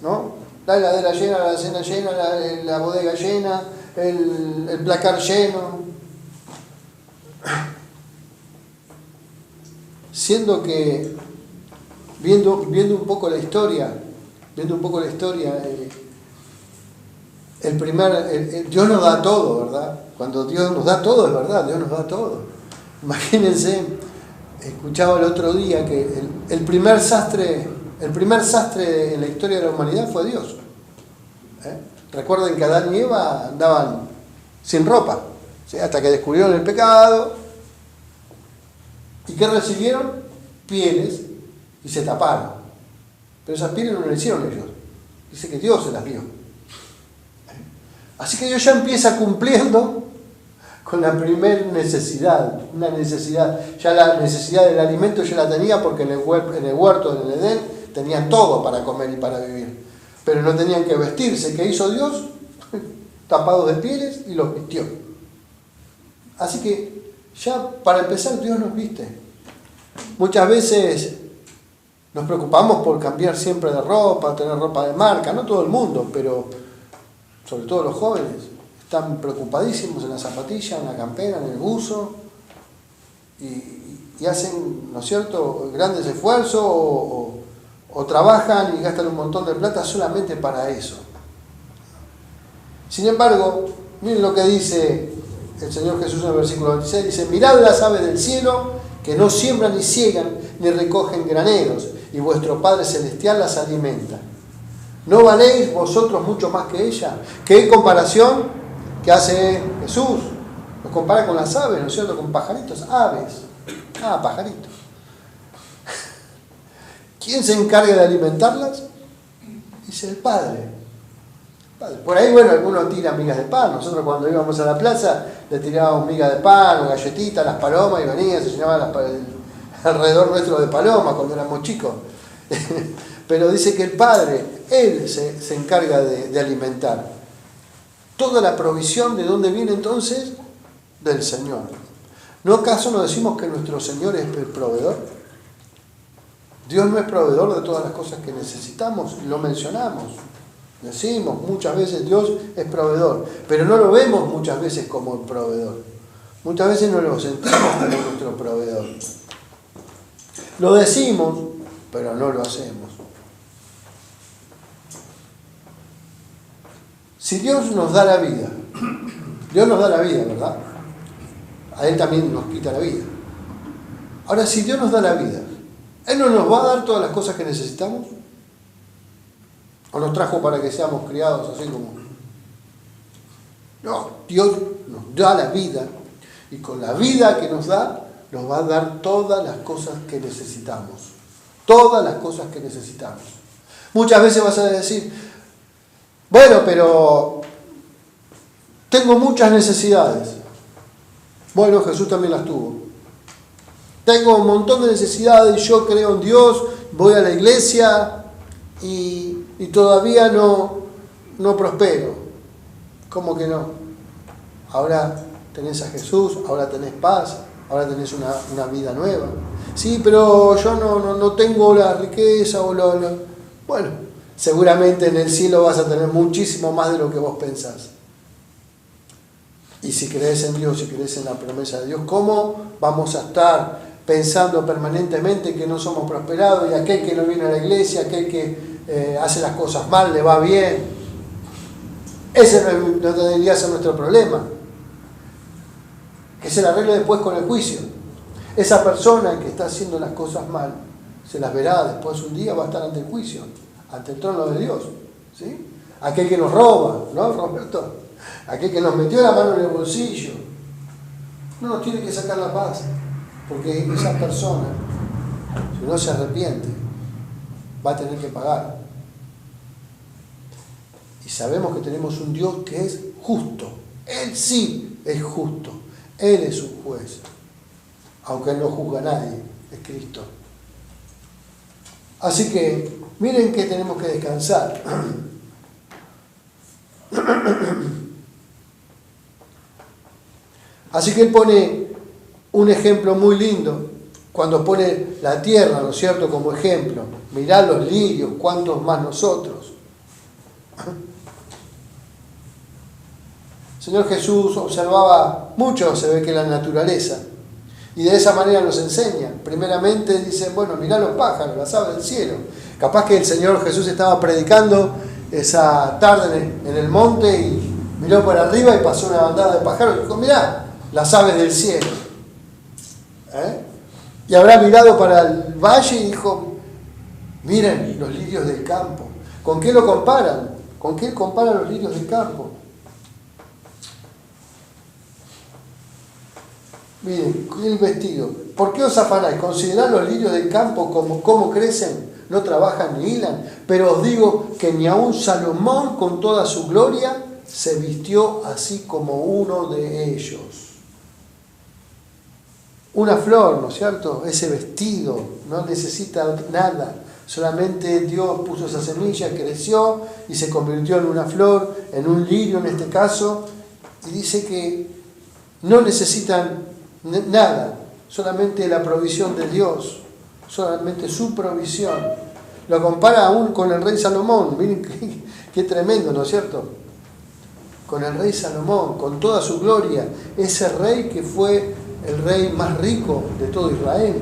¿no? La heladera llena, la alacena llena, la bodega llena, el placar lleno. Siendo que, viendo un poco la historia, Dios nos da todo, ¿verdad? Cuando Dios nos da todo, es verdad, Dios nos da todo. Imagínense, escuchaba el otro día que el primer sastre en la historia de la humanidad fue Dios. Recuerden que Adán y Eva andaban sin ropa, ¿sí? Hasta que descubrieron el pecado. ¿Y qué recibieron? Pieles, y se taparon. Pero esas pieles no las hicieron ellos. Dice que Dios se las dio. Así que Dios ya empieza cumpliendo con la primera necesidad. Una necesidad. Ya la necesidad del alimento ya la tenía, porque en el huerto, en el Edén, tenían todo para comer y para vivir. Pero no tenían que vestirse. ¿Qué hizo Dios? Tapados de pieles, y los vistió. Así que ya para empezar Dios nos viste. Muchas veces nos preocupamos por cambiar siempre de ropa, tener ropa de marca. No todo el mundo, pero sobre todo los jóvenes están preocupadísimos en la zapatilla, en la campera, en el buzo, y hacen, ¿no es cierto?, grandes esfuerzos o trabajan y gastan un montón de plata solamente para eso. Sin embargo, miren lo que dice el Señor Jesús en el versículo 26, dice: mirad las aves del cielo, que no siembran ni ciegan ni recogen graneros, y vuestro Padre Celestial las alimenta. ¿No valéis vosotros mucho más que ella? ¿Qué comparación que hace Jesús? Los compara con las aves, ¿no es cierto? Con pajaritos, aves. Pajaritos. ¿Quién se encarga de alimentarlas? Dice el Padre. Por ahí, bueno, algunos tiran migas de pan. Nosotros cuando íbamos a la plaza le tirábamos migas de pan o galletitas, las palomas, y venían, se llenaban alrededor nuestro de palomas cuando éramos chicos. Pero dice que el Padre, Él se encarga de alimentar. Toda la provisión, ¿de dónde viene entonces? Del Señor. ¿No acaso nos decimos que nuestro Señor es el proveedor? Dios no es proveedor de todas las cosas que necesitamos, lo mencionamos. Decimos muchas veces Dios es proveedor, pero no lo vemos muchas veces como el proveedor. Muchas veces no lo sentimos como nuestro proveedor. Lo decimos, pero no lo hacemos. Si Dios nos da la vida, Dios nos da la vida, ¿verdad? A Él también nos quita la vida. Ahora, si Dios nos da la vida, ¿Él no nos va a dar todas las cosas que necesitamos? ¿O nos trajo para que seamos criados así como? No, Dios nos da la vida, y con la vida que nos da, nos va a dar todas las cosas que necesitamos. Todas las cosas que necesitamos. Muchas veces vas a decir: bueno, pero tengo muchas necesidades. Bueno, Jesús también las tuvo. Tengo un montón de necesidades, yo creo en Dios, voy a la iglesia y todavía no prospero. ¿Cómo que no? Ahora tenés a Jesús, ahora tenés paz, ahora tenés una vida nueva. Sí, pero yo no tengo la riqueza o Bueno, seguramente en el cielo vas a tener muchísimo más de lo que vos pensás. Y si crees en Dios, si crees en la promesa de Dios, ¿cómo vamos a estar pensando permanentemente que no somos prosperados, y aquel que no viene a la iglesia, aquel que hace las cosas mal, le va bien? Ese no debería ser nuestro problema. Que se la arregle después con el juicio. Esa persona que está haciendo las cosas mal, se las verá después, un día va a estar ante el juicio, ante el trono de Dios. ¿Sí? Aquel que nos roba, ¿no, Roberto? Aquel que nos metió la mano en el bolsillo, no nos tiene que sacar la paz, porque esa persona, si no se arrepiente, va a tener que pagar. Y sabemos que tenemos un Dios que es justo. Él sí es justo. Él es un juez. Aunque Él no juzga a nadie, es Cristo. Así que miren que tenemos que descansar. Así que Él pone un ejemplo muy lindo cuando pone la tierra, ¿no es cierto?, como ejemplo. Mirad los lirios, cuántos más nosotros. El Señor Jesús observaba mucho, se ve, que la naturaleza, y de esa manera nos enseña. Primeramente dice: bueno, mirá los pájaros, las aves del cielo. Capaz que el Señor Jesús estaba predicando esa tarde en el monte, y Miró para arriba y pasó una bandada de pájaros y dijo, mirá, las aves del cielo. Y habrá mirado para el valle y dijo, miren los lirios del campo. ¿Con qué lo comparan? ¿Con qué comparan los lirios del campo? Miren, el vestido. ¿Por qué os afanáis? Considerad los lirios del campo como cómo crecen, no trabajan ni hilan. Pero os digo que ni aun Salomón con toda su gloria se vistió así como uno de ellos. Una flor, ¿no es cierto? Ese vestido no necesita nada. Solamente Dios puso esa semilla, creció y se convirtió en una flor, en un lirio en este caso. Y dice que no necesitan nada, solamente la provisión de Dios, solamente su provisión. Lo compara aún con el rey Salomón. Miren qué tremendo, ¿no es cierto? Con el rey Salomón, con toda su gloria, ese rey que fue el rey más rico de todo Israel.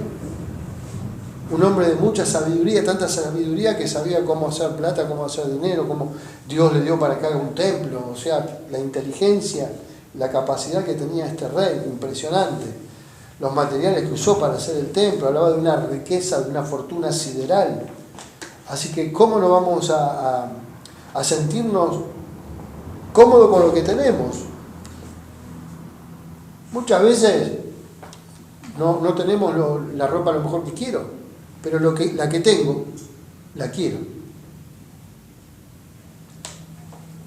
Un hombre de mucha sabiduría, tanta sabiduría que sabía cómo hacer plata, cómo hacer dinero, cómo Dios le dio para que haga un templo. O sea, la inteligencia, la capacidad que tenía este rey, impresionante. Los materiales que usó para hacer el templo, hablaba de una riqueza, de una fortuna sideral. Así que, ¿cómo no vamos a sentirnos cómodos con lo que tenemos? Muchas veces no tenemos la ropa a lo mejor que quiero, pero la que tengo, la quiero.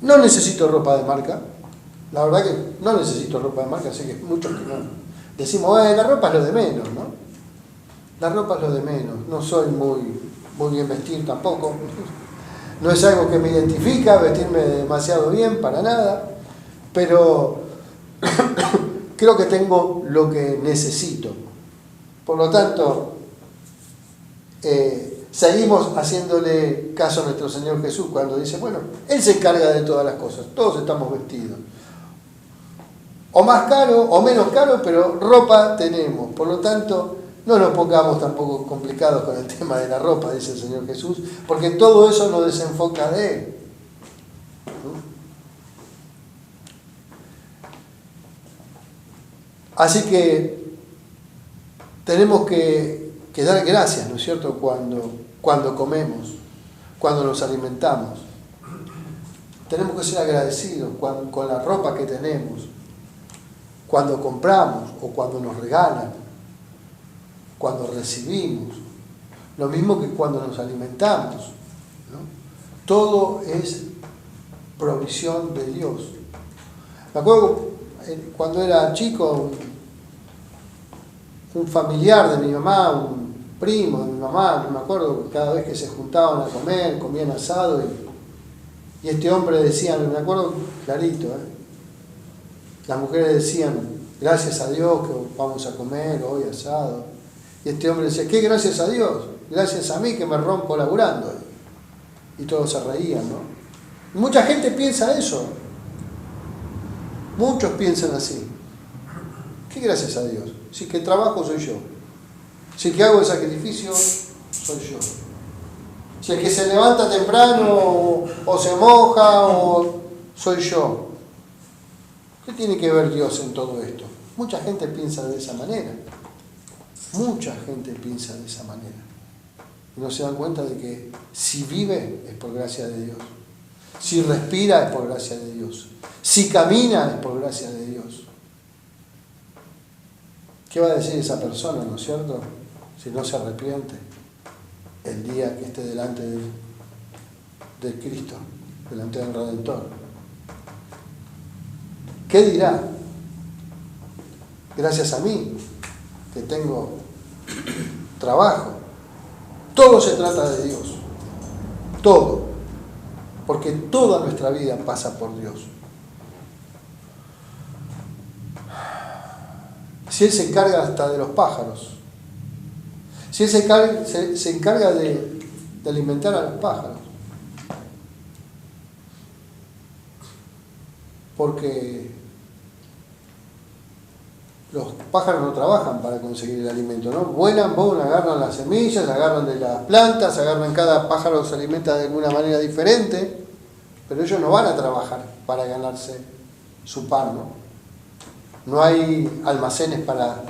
No necesito ropa de marca. La verdad que no necesito ropa de marca, sé que muchos que no. Decimos, la ropa es lo de menos, ¿no? La ropa es lo de menos. No soy muy bien vestir tampoco. No es algo que me identifica, vestirme demasiado bien, para nada. Pero creo que tengo lo que necesito. Por lo tanto, seguimos haciéndole caso a nuestro Señor Jesús cuando dice, bueno, Él se encarga de todas las cosas, todos estamos vestidos. O más caro o menos caro, pero ropa tenemos. Por lo tanto, no nos pongamos tampoco complicados con el tema de la ropa, dice el Señor Jesús, porque todo eso nos desenfoca de Él. Así que tenemos que dar gracias, ¿no es cierto?, cuando comemos, cuando nos alimentamos. Tenemos que ser agradecidos con la ropa que tenemos, cuando compramos o cuando nos regalan, cuando recibimos, lo mismo que cuando nos alimentamos, ¿no? Todo es provisión de Dios. Me acuerdo cuando era chico, un familiar de mi mamá, un primo de mi mamá, no me acuerdo, cada vez que se juntaban a comer, comían asado y este hombre decía, me acuerdo clarito, las mujeres decían, gracias a Dios que vamos a comer hoy asado. Y este hombre decía, ¿qué gracias a Dios? Gracias a mí que me rompo laburando. Y todos se reían, ¿no? Y mucha gente piensa eso. Muchos piensan así. ¿Qué gracias a Dios? Si que trabajo soy yo. Si que hago el sacrificio soy yo. Si el que se levanta temprano o se moja o soy yo. ¿Qué tiene que ver Dios en todo esto? Mucha gente piensa de esa manera. Mucha gente piensa de esa manera. Y no se dan cuenta de que si vive es por gracia de Dios. Si respira es por gracia de Dios. Si camina es por gracia de Dios. ¿Qué va a decir esa persona, no es cierto? Si no se arrepiente el día que esté delante de Cristo, delante del Redentor. ¿Qué dirá? Gracias a mí, que tengo trabajo. Todo se trata de Dios. Todo. Porque toda nuestra vida pasa por Dios. Si Él se encarga hasta de los pájaros. Si Él se encarga de alimentar a los pájaros. Porque los pájaros no trabajan para conseguir el alimento, ¿no? Vuelan, agarran las semillas, agarran de las plantas, cada pájaro se alimenta de alguna manera diferente, pero ellos no van a trabajar para ganarse su pan, ¿no? No hay almacenes para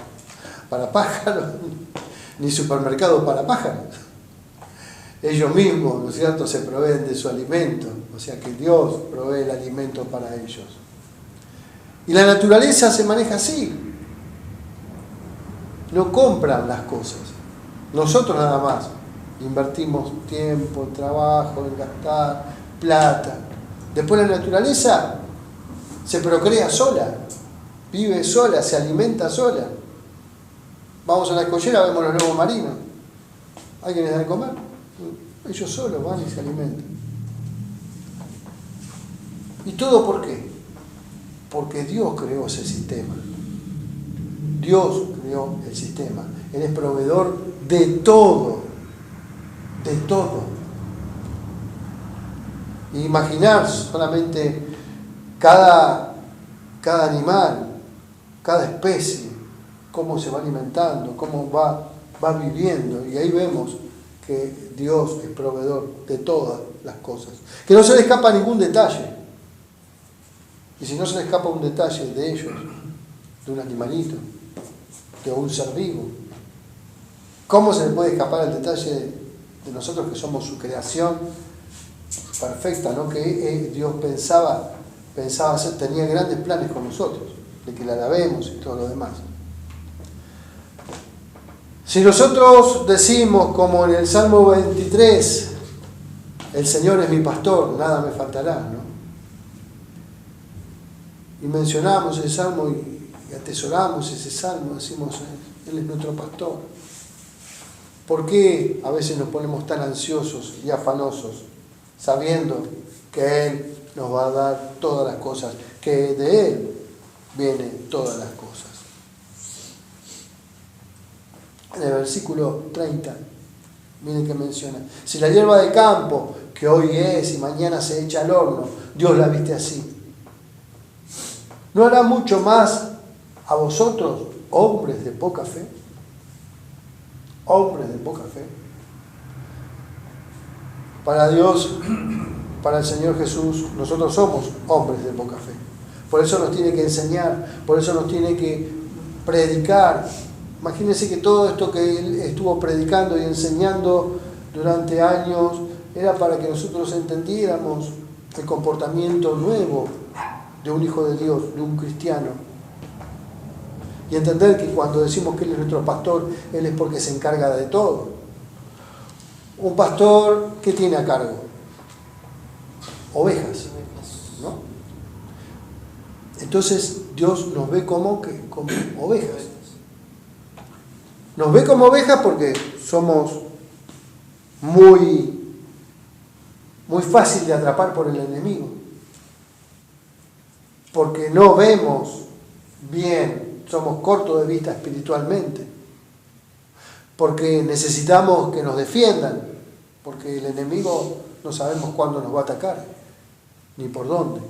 pájaros, ni supermercados para pájaros. Ellos mismos, ¿no es cierto?, se proveen de su alimento, o sea que Dios provee el alimento para ellos. Y la naturaleza se maneja así. No compran las cosas. Nosotros nada más invertimos tiempo, trabajo, en gastar plata. Después la naturaleza se procrea sola, vive sola, se alimenta sola. Vamos a la escollera, vemos los lobos marinos. ¿Hay quienes dan de comer? Ellos solos van y se alimentan. ¿Y todo por qué? Porque Dios creó ese sistema. Dios creó el sistema. Él es proveedor de todo. De todo. Imaginar solamente cada animal, cada especie, cómo se va alimentando, cómo va viviendo. Y ahí vemos que Dios es proveedor de todas las cosas. Que no se le escapa ningún detalle. Y si no se le escapa un detalle de ellos, de un animalito, de un ser vivo, ¿cómo se le puede escapar el detalle de nosotros que somos su creación perfecta, ¿no? Que Dios pensaba hacer, tenía grandes planes con nosotros, de que la alabemos y todo lo demás. Si nosotros decimos, como en el Salmo 23, el Señor es mi pastor, nada me faltará, ¿no? Y mencionamos el Salmo y atesoramos ese Salmo, decimos, Él es nuestro pastor. ¿Por qué a veces nos ponemos tan ansiosos y afanosos, sabiendo que Él nos va a dar todas las cosas, que de Él vienen todas las cosas? En el versículo 30, miren que menciona: si la hierba de campo, que hoy es y mañana se echa al horno, Dios la viste así, ¿no hará mucho más a vosotros, hombres de poca fe? Hombres de poca fe. Para Dios, para el Señor Jesús, nosotros somos hombres de poca fe. Por eso nos tiene que enseñar, por eso nos tiene que predicar. Imagínense que todo esto que Él estuvo predicando y enseñando durante años era para que nosotros entendiéramos el comportamiento nuevo de un hijo de Dios, de un cristiano. Y entender que cuando decimos que Él es nuestro pastor, Él es porque se encarga de todo. Un pastor, ¿qué tiene a cargo? Ovejas, ¿no? Entonces Dios nos ve como ovejas. Nos ve como ovejas porque somos muy fácil de atrapar por el enemigo. Porque no vemos bien, somos cortos de vista espiritualmente. Porque necesitamos que nos defiendan. Porque el enemigo no sabemos cuándo nos va a atacar, ni por dónde.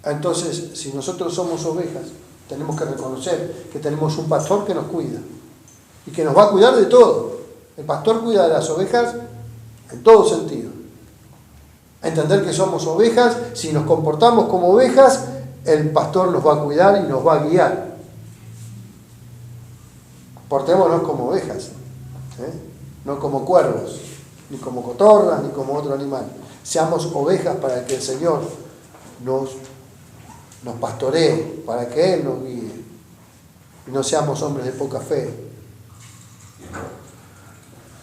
Entonces, si nosotros somos ovejas, tenemos que reconocer que tenemos un pastor que nos cuida y que nos va a cuidar de todo. El pastor cuida de las ovejas en todo sentido. Entender que somos ovejas, si nos comportamos como ovejas, el pastor nos va a cuidar y nos va a guiar. Portémonos como ovejas, no como cuervos, ni como cotorras, ni como otro animal. Seamos ovejas para que el Señor nos pastoree, para que Él nos guíe. Y no seamos hombres de poca fe.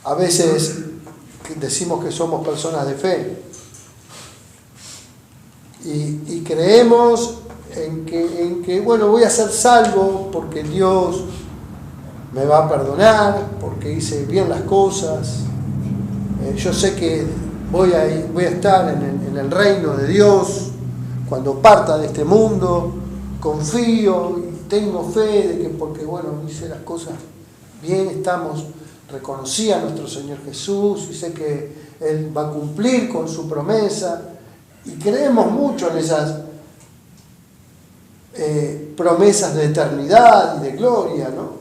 A veces decimos que somos personas de fe y creemos en que bueno, voy a ser salvo porque Dios me va a perdonar, porque hice bien las cosas. Yo sé que voy a estar en el reino de Dios cuando parta de este mundo. Confío y tengo fe de que porque bueno, hice las cosas bien, reconocí a nuestro Señor Jesús y sé que Él va a cumplir con su promesa. Y creemos mucho en esas promesas de eternidad y de gloria, ¿no?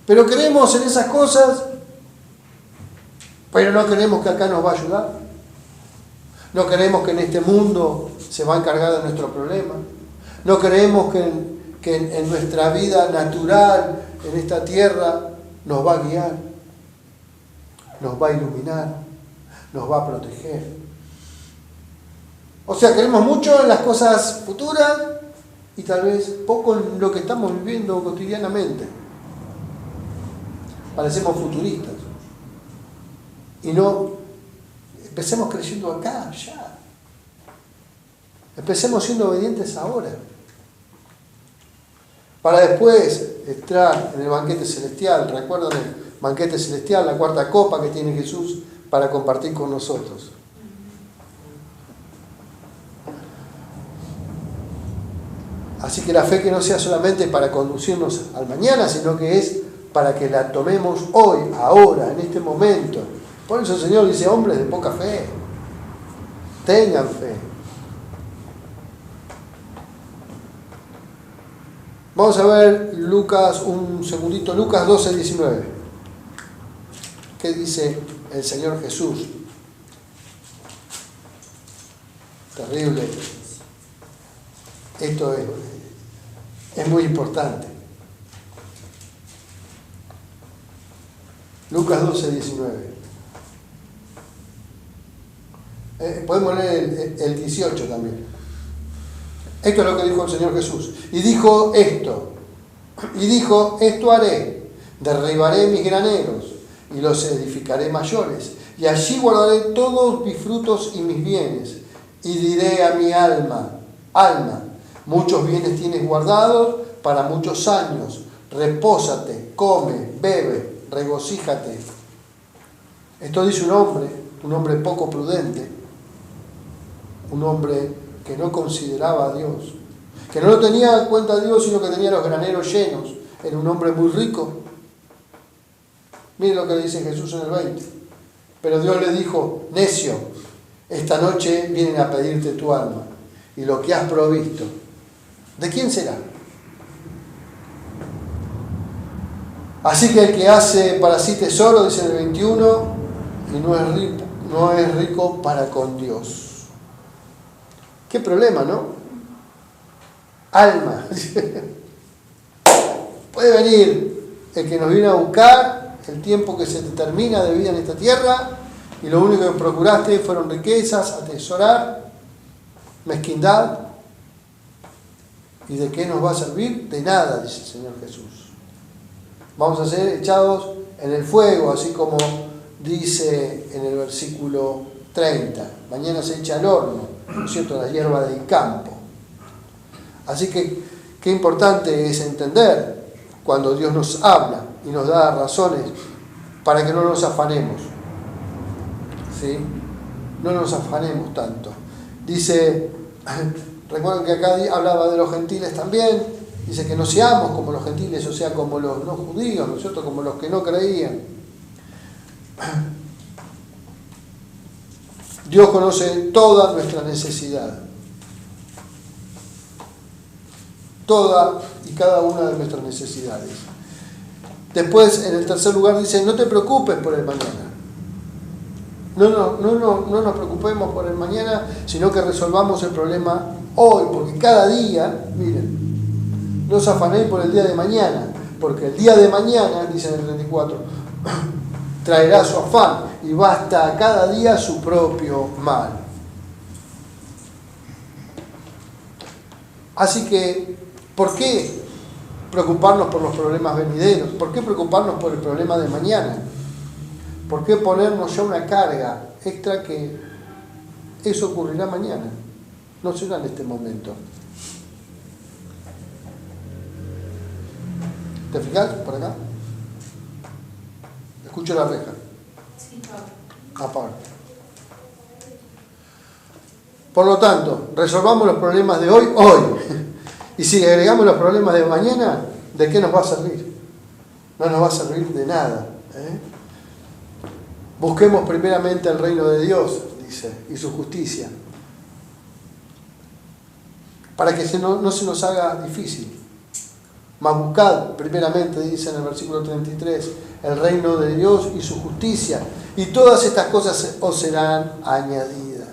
Pero creemos en esas cosas, pero no creemos que acá nos va a ayudar. No creemos que en este mundo se va a encargar de nuestro problema. No creemos que en nuestra vida natural, en esta tierra, nos va a guiar, nos va a iluminar, nos va a proteger. O sea, creemos mucho en las cosas futuras y tal vez poco en lo que estamos viviendo cotidianamente. Parecemos futuristas. Y no empecemos creyendo acá, ya. Empecemos siendo obedientes ahora. Para después entrar en el banquete celestial. ¿Recuerdan el banquete celestial, la cuarta copa que tiene Jesús para compartir con nosotros? Así que la fe que no sea solamente para conducirnos al mañana, sino que es para que la tomemos hoy, ahora, en este momento. Por eso el Señor dice, hombres de poca fe, tengan fe. Vamos a ver Lucas, un segundito, Lucas 12:19. ¿Qué dice el Señor Jesús? Terrible. Esto es muy importante. Lucas 12:19. Podemos leer el 18 también. Esto es lo que dijo el Señor Jesús. Y dijo esto haré, derribaré mis graneros y los edificaré mayores, y allí guardaré todos mis frutos y mis bienes, y diré a mi alma, muchos bienes tienes guardados para muchos años, repósate, come, bebe, regocíjate. Esto dice un hombre poco prudente, un hombre que no consideraba a Dios, que no lo tenía en cuenta a Dios, sino que tenía los graneros llenos. Era un hombre muy rico. Miren lo que le dice Jesús en el 20. Pero Dios le dijo, necio, esta noche vienen a pedirte tu alma, y lo que has provisto, ¿de quién será? Así que el que hace para sí tesoro, dice en el 21, y no es rico para con Dios. Qué problema, ¿no? Alma. Puede venir el que nos viene a buscar, el tiempo que se te termina de vida en esta tierra, y lo único que procuraste fueron riquezas, atesorar, mezquindad. ¿Y de qué nos va a servir? De nada, dice el Señor Jesús. Vamos a ser echados en el fuego, así como dice en el versículo 30. Mañana se echa al horno, ¿no es cierto?, la hierba del campo. Así que qué importante es entender cuando Dios nos habla y nos da razones para que no nos afanemos. ¿Sí? No nos afanemos tanto. Dice, recuerden que acá hablaba de los gentiles también, dice que no seamos como los gentiles, o sea, como los no judíos, ¿no es cierto?, como los que no creían. Dios conoce toda nuestra necesidad. Toda y cada una de nuestras necesidades. Después, en el tercer lugar, dice, no te preocupes por el mañana. No nos preocupemos por el mañana, sino que resolvamos el problema hoy, porque cada día, miren, no os afanéis por el día de mañana, porque el día de mañana, dice en el 34, traerá su afán y basta a cada día su propio mal. Así que, ¿por qué preocuparnos por los problemas venideros? ¿Por qué preocuparnos por el problema de mañana? ¿Por qué ponernos ya una carga extra que eso ocurrirá mañana? No será en este momento. ¿Te fijas por acá? Escucho la reja. Sí, Pablo. Ah, Pablo. Por lo tanto, resolvamos los problemas de hoy. Y si agregamos los problemas de mañana, ¿de qué nos va a servir? No nos va a servir de nada. Busquemos primeramente el reino de Dios, dice, y su justicia, para que no se nos haga difícil. Mas buscad primeramente, dice en el versículo 33, el reino de Dios y su justicia, y todas estas cosas os serán añadidas.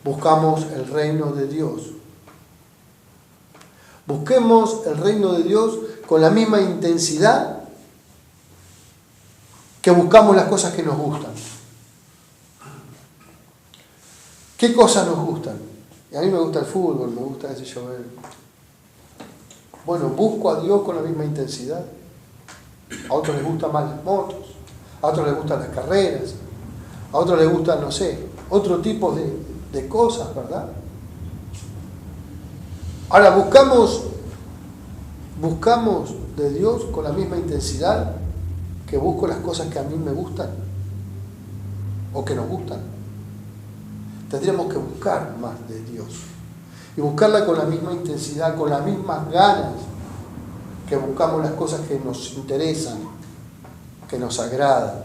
buscamos el reino de Dios. Busquemos el reino de Dios con la misma intensidad que buscamos las cosas que nos gustan. ¿Qué cosas nos gustan? Y a mí me gusta el fútbol, me gusta ese yo. Bueno, busco a Dios con la misma intensidad. A otros les gustan más las motos, a otros les gustan las carreras, a otros les gustan, no sé, otro tipo de cosas, ¿verdad? Ahora, buscamos de Dios con la misma intensidad que busco las cosas que a mí me gustan o que nos gustan. Tendríamos que buscar más de Dios y buscarla con la misma intensidad, con las mismas ganas que buscamos las cosas que nos interesan, que nos agradan,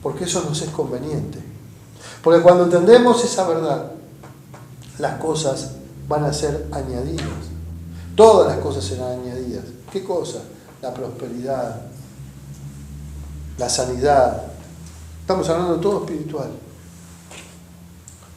porque eso nos es conveniente. Porque cuando entendemos esa verdad, las cosas van a ser añadidas. Todas las cosas serán añadidas. ¿Qué cosa? La prosperidad, la sanidad. Estamos hablando de todo espiritual.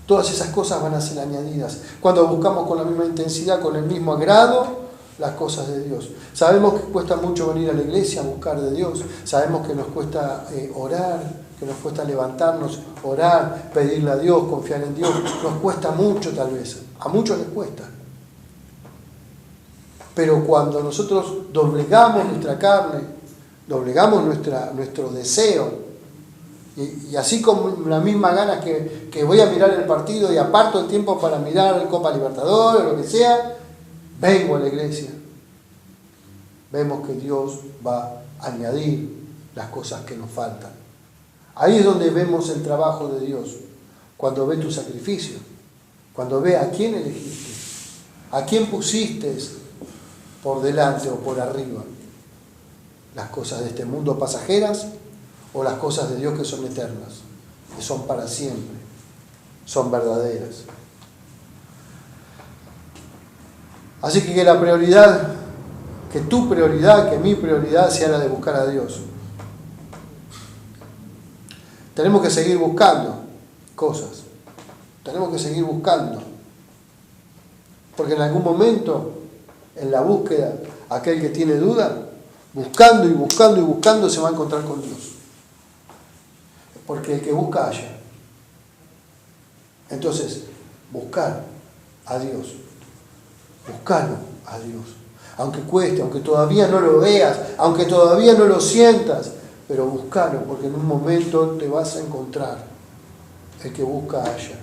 Todas esas cosas van a ser añadidas cuando buscamos con la misma intensidad, con el mismo agrado, las cosas de Dios. Sabemos que cuesta mucho venir a la iglesia a buscar de Dios. Sabemos que nos cuesta orar, que nos cuesta levantarnos, orar, pedirle a Dios, confiar en Dios. Nos cuesta mucho tal vez. A muchos les cuesta. Pero cuando nosotros doblegamos nuestra carne, doblegamos nuestro deseo, y así con la misma gana que voy a mirar el partido y aparto el tiempo para mirar el Copa Libertadores o lo que sea, vengo a la iglesia. Vemos que Dios va a añadir las cosas que nos faltan. Ahí es donde vemos el trabajo de Dios. Cuando ve tu sacrificio, cuando ve a quién elegiste, a quién pusiste por delante o por arriba. Las cosas de este mundo pasajeras o las cosas de Dios que son eternas, que son para siempre, son verdaderas. Así que la prioridad, que tu prioridad, que mi prioridad sea la de buscar a Dios. Tenemos que seguir buscando cosas, tenemos que seguir buscando, porque en algún momento, en la búsqueda, aquel que tiene duda, buscando y buscando y buscando, se va a encontrar con Dios. Porque el que busca halla. Entonces, buscar a Dios. Buscarlo a Dios. Aunque cueste, aunque todavía no lo veas, aunque todavía no lo sientas, pero buscarlo, porque en un momento te vas a encontrar. El que busca halla.